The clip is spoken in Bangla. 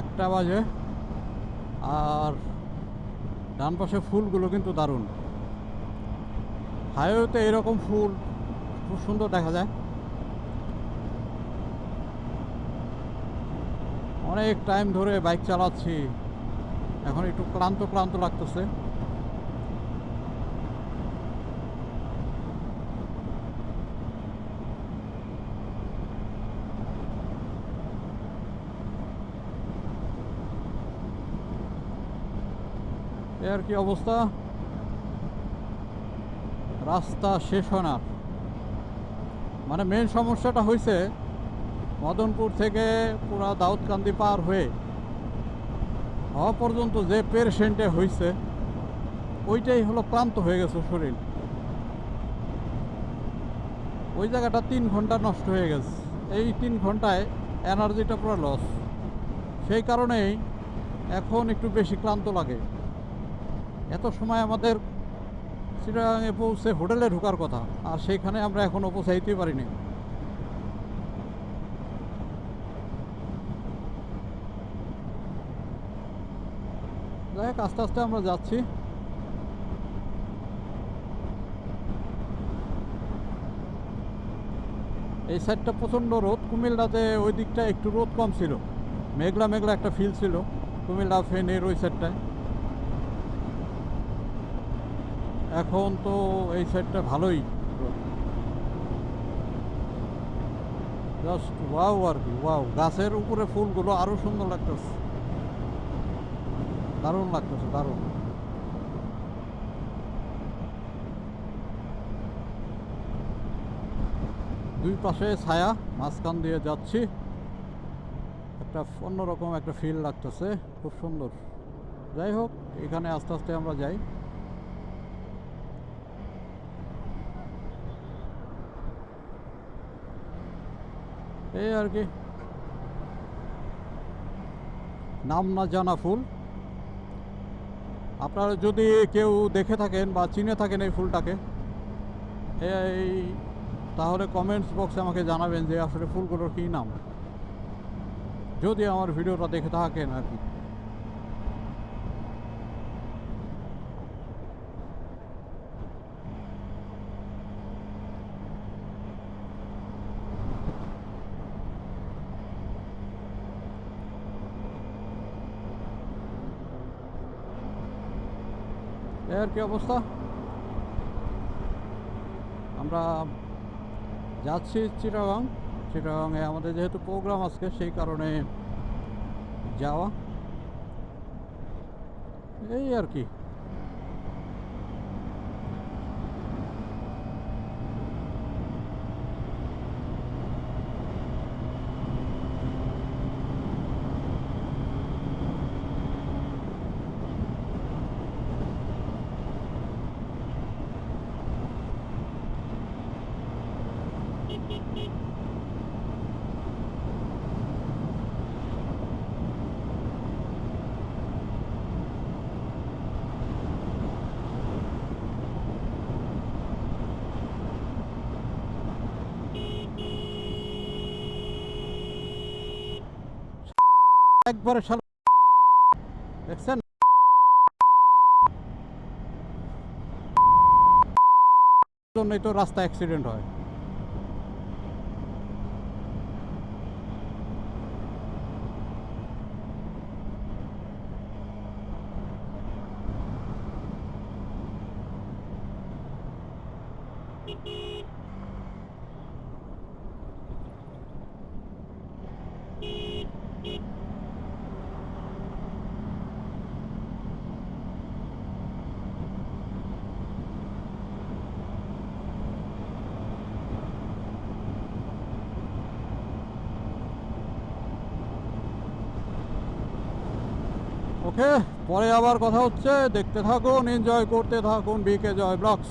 একটা বাজে, আর ডান পাশে ফুলগুলো কিন্তু দারুণ। হাইওয়েতে এরকম ফুল খুব সুন্দর দেখা যায়। অনেক টাইম ধরে বাইক চালাচ্ছি, এখন একটু ক্লান্ত ক্লান্ত লাগতেছে। এর কি অবস্থা, রাস্তা শেষ হয় না। মানে মেন সমস্যাটা হয়েছে মদনপুর থেকে পুরা দাউদকান্দি পার হয়ে হওয়া পর্যন্ত যে পেশেন্টে হয়েছে ওইটাই হলো ক্লান্ত হয়ে গেছে শরীর। ওই জায়গাটা 3 ঘন্টা নষ্ট হয়ে গেছে। এই 3 ঘন্টায় এনার্জিটা পুরো লস। সেই কারণেই এখন একটু বেশি ক্লান্ত লাগে। এত সময় আমাদের চিটাগাঙে পৌঁছে হোটেলে ঢোকার কথা, আর সেইখানে আমরা এখনও পৌঁছাইতেই পারিনি। যাই হোক, আস্তে আস্তে আমরা যাচ্ছি। এই সাইডটা প্রচণ্ড রোদ। কুমিল্লাতে ওই দিকটা একটু রোদ কম ছিল, মেঘলা মেঘলা একটা ফিল ছিল কুমিল্লা ফেনের ওই সাইডটায়। এখন তো এই সাইডটা ভালোই রোদ। জাস্ট ওয়াও আর কি, ওয়াও। গাছের উপরে ফুলগুলো আরও সুন্দর লাগতেছে, দারুণ লাগতেছে, দারুণ। দুই পাশে ছায়া, মাঝখান দিয়ে যাচ্ছি, একটা অন্যরকম একটা ফিল লাগতেছে, খুব সুন্দর। যাই হোক, এখানে আস্তে আস্তে আমরা যাই। এই আর কি, নাম না জানা ফুল। আপনারা যদি কেউ দেখে থাকেন বা চিনে থাকেন এই ফুলটাকে, এই তাহলে কমেন্টস বক্সে আমাকে জানাবেন যে আসলে ফুলগুলোর কী নাম, যদি আমার ভিডিওটা দেখে থাকেন আর কি। এর কি অবস্থা, আমরা যাচ্ছি চিটাগাং। চিটাগাংয়ে আমাদের যেহেতু প্রোগ্রাম আজকে, সেই কারণে যাওয়া, এই আর কি। একবারে দেখছেন, জন্যই তো রাস্তা অ্যাক্সিডেন্ট হয়। ওকে, পরে আবার কথা হচ্ছে। দেখতে থাকুন, এনজয় করতে থাকুন বিকে জয় ব্লগস।